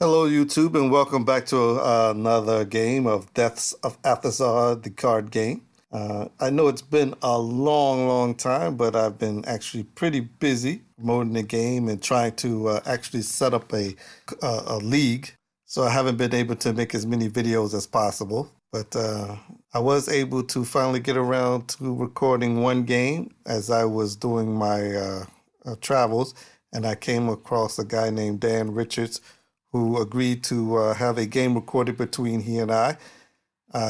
Hello, YouTube, and welcome back to another game of Deaths of Athazar, the card game. I know it's been a long time, but I've been actually pretty busy promoting the game and trying to actually set up a league. So I haven't been able to make as many videos as possible. But I was able to finally get around to recording one game as I was doing my travels, and I came across a guy named Dan Richards who agreed to have a game recorded between he and I.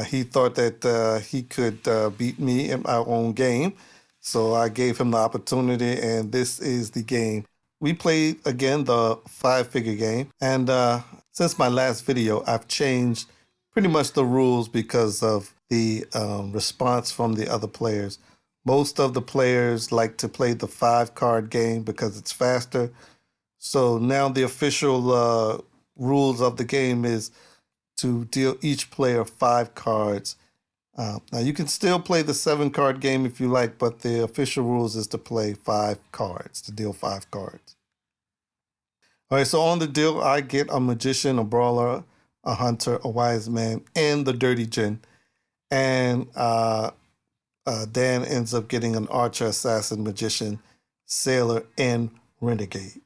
He thought that he could beat me in our own game, so I gave him the opportunity, and this is the game. We played, again, the five-figure game, and since my last video, I've changed pretty much the rules because of the response from the other players. Most of the players like to play the five-card game because it's faster. So now the official rules of the game is to deal each player 5 cards. Now you can still play the 7-card game if you like, but the official rules is to play 5 cards, to deal 5 cards. All right, so on the deal, I get a magician, a brawler, a hunter, a wise man, and the dirty djinn. And Dan ends up getting an archer, assassin, magician, sailor, and renegade.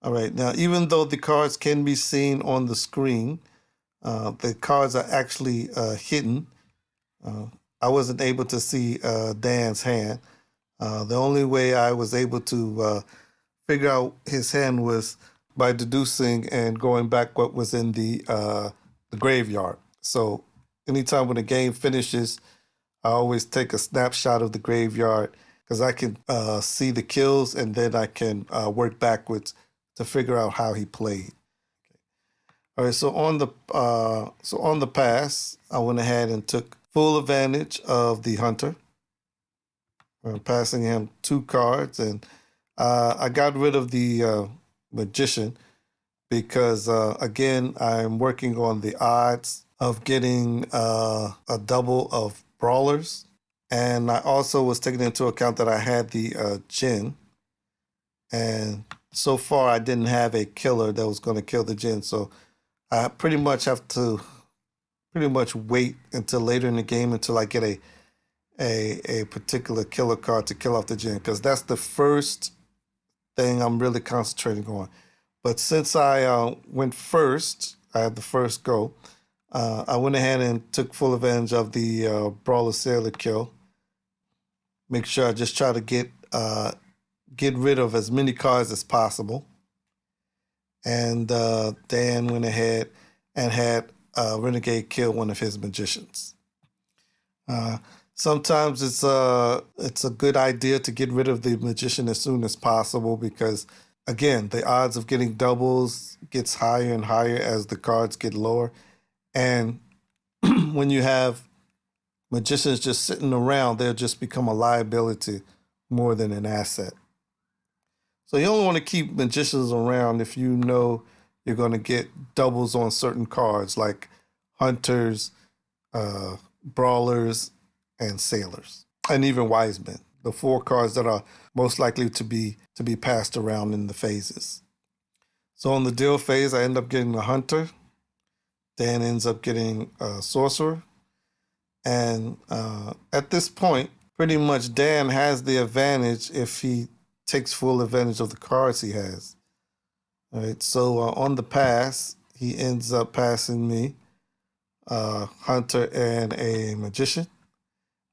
All right, now even though the cards can be seen on the screen, the cards are actually hidden. I wasn't able to see Dan's hand. The only way I was able to figure out his hand was by deducing and going back what was in the graveyard. So anytime when the game finishes, I always take a snapshot of the graveyard because I can see the kills, and then I can work backwards to figure out how he played. All right, so on the pass, I went ahead and took full advantage of the hunter. I'm passing him 2 cards, and I got rid of the magician because again, I'm working on the odds of getting a double of brawlers, and I also was taking into account that I had the djinn, and so far I didn't have a killer that was going to kill the djinn, so I pretty much have to wait until later in the game until I get a particular killer card to kill off the djinn, because that's the first thing I'm really concentrating on. But since I went first, I had the first go, I went ahead and took full advantage of the brawler sailor kill. Make sure I just try to get rid of as many cards as possible. And Dan went ahead and had Renegade kill one of his magicians. Sometimes it's a good idea to get rid of the magician as soon as possible because, again, the odds of getting doubles gets higher and higher as the cards get lower. And when you have magicians just sitting around, they'll just become a liability more than an asset. So you only want to keep magicians around if you know you're going to get doubles on certain cards like hunters, brawlers, and sailors, and even wise men. The 4 cards that are most likely to be passed around in the phases. So on the deal phase, I end up getting a hunter. Dan ends up getting a sorcerer. And at this point, pretty much Dan has the advantage if he takes full advantage of the cards he has. All right, so on the pass, he ends up passing me a hunter and a magician,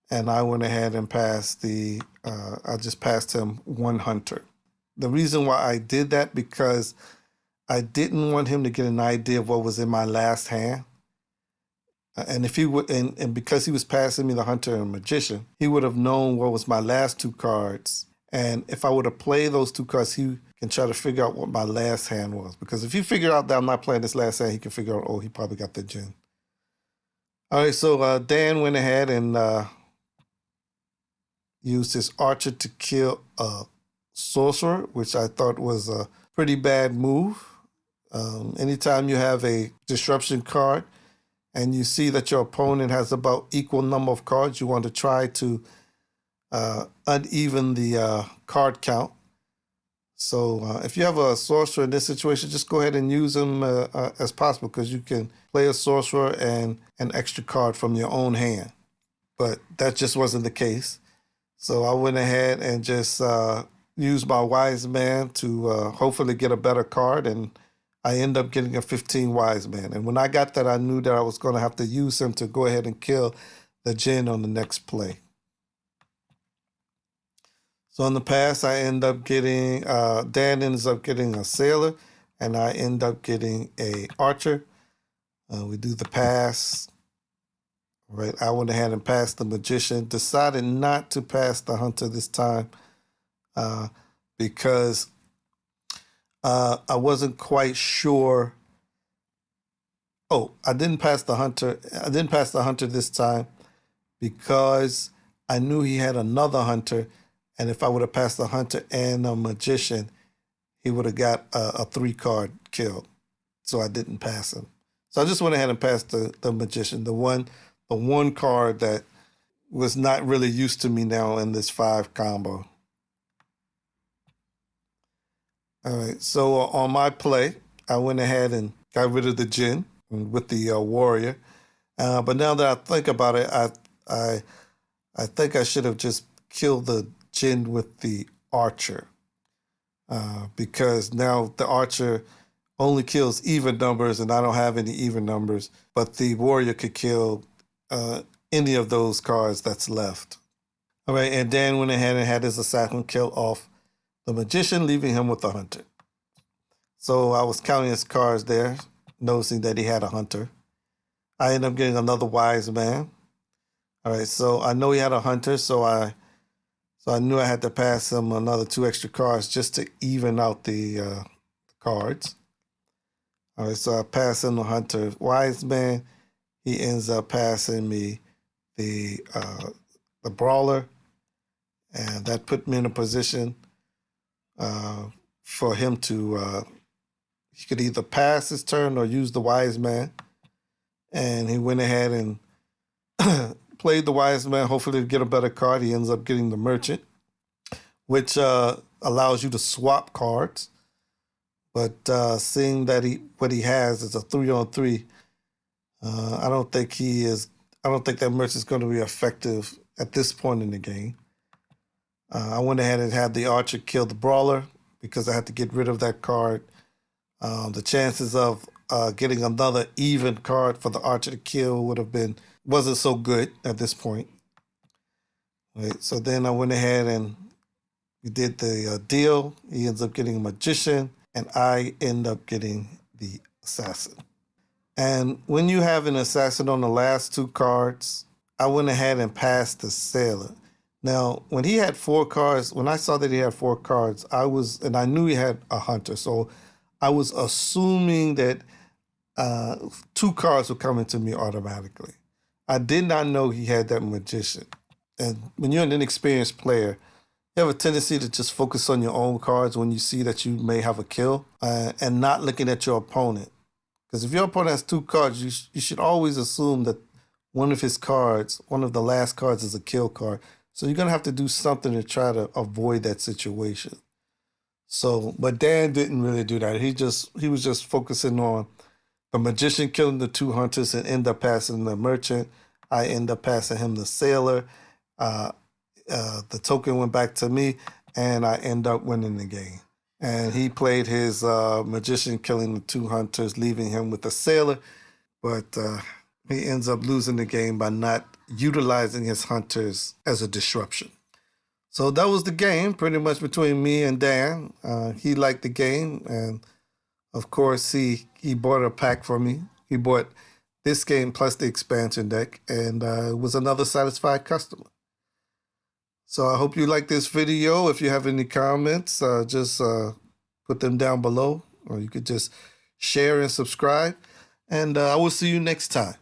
and I went ahead and passed I just passed him 1 hunter. The reason why I did that because I didn't want him to get an idea of what was in my last hand. And if he would, and because he was passing me the hunter and magician, he would have known what was my last 2 cards. And if I were to play those 2 cards, he can try to figure out what my last hand was. Because if he figured out that I'm not playing this last hand, he can figure out, oh, he probably got the djinn. All right, so Dan went ahead and used his archer to kill a sorcerer, which I thought was a pretty bad move. Anytime you have a disruption card and you see that your opponent has about equal number of cards, you want to try to uneven the card count. So if you have a sorcerer in this situation, just go ahead and use him as possible, because you can play a sorcerer and an extra card from your own hand. But that just wasn't the case. So I went ahead and just used my wise man to hopefully get a better card, and I end up getting a 15 wise man. And when I got that, I knew that I was going to have to use him to go ahead and kill the Jinn on the next play. So in the past, I end up getting, Dan ends up getting a sailor, and I end up getting a archer. We do the pass. Right, I went ahead and passed the magician. Decided not to pass the hunter this time because I wasn't quite sure. Oh, I didn't pass the hunter. I didn't pass the hunter this time because I knew he had another hunter, and if I would have passed the hunter and a magician, he would have got a 3-card kill. So I didn't pass him. So I just went ahead and passed the magician, the one card that was not really used to me now in this 5 combo. All right, so on my play, I went ahead and got rid of the Jinn with the warrior. But now that I think about it, I think I should have just killed the Jinn with the archer, because now the archer only kills even numbers, and I don't have any even numbers. But the warrior could kill any of those cards that's left. All right, and Dan went ahead and had his assassin kill off the magician, leaving him with the hunter. So I was counting his cards there, noticing that he had a hunter. I ended up getting another wise man. All right, so I know he had a hunter, so I knew I had to pass him another 2 extra cards just to even out the cards. All right, so I pass him the hunter. Wise man, he ends up passing me the brawler, and that put me in a position for him to, he could either pass his turn or use the wise man. And he went ahead and played the wise man, hopefully to get a better card. He ends up getting the merchant, which allows you to swap cards. But seeing that what he has is a 3-on-3, I don't think that merchant is going to be effective at this point in the game. I went ahead and had the archer kill the brawler because I had to get rid of that card. The chances of getting another even card for the archer to kill wasn't so good at this point. Right, so then I went ahead and we did the deal. He ends up getting a magician, and I end up getting the assassin. And when you have an assassin on the last 2 cards, I went ahead and passed the sailor. Now, when he had 4 cards, when I saw that he had 4 cards, and I knew he had a hunter, so I was assuming that 2 cards would come into me automatically. I did not know he had that magician. And when you're an inexperienced player, you have a tendency to just focus on your own cards when you see that you may have a kill, and not looking at your opponent. Because if your opponent has 2 cards, you should always assume that one of the last cards is a kill card. So you're going to have to do something to try to avoid that situation. So, but Dan didn't really do that. He was just focusing on the magician killing the 2 hunters and end up passing the merchant. I end up passing him the sailor. The token went back to me, and I end up winning the game. And he played his magician killing the 2 hunters, leaving him with the sailor. But he ends up losing the game by not utilizing his hunters as a disruption. So that was the game, pretty much between me and Dan. He liked the game, and of course he bought a pack for me. He bought this game plus the expansion deck, and was another satisfied customer. So I hope you like this video. If you have any comments, just put them down below, or you could just share and subscribe. And I will see you next time.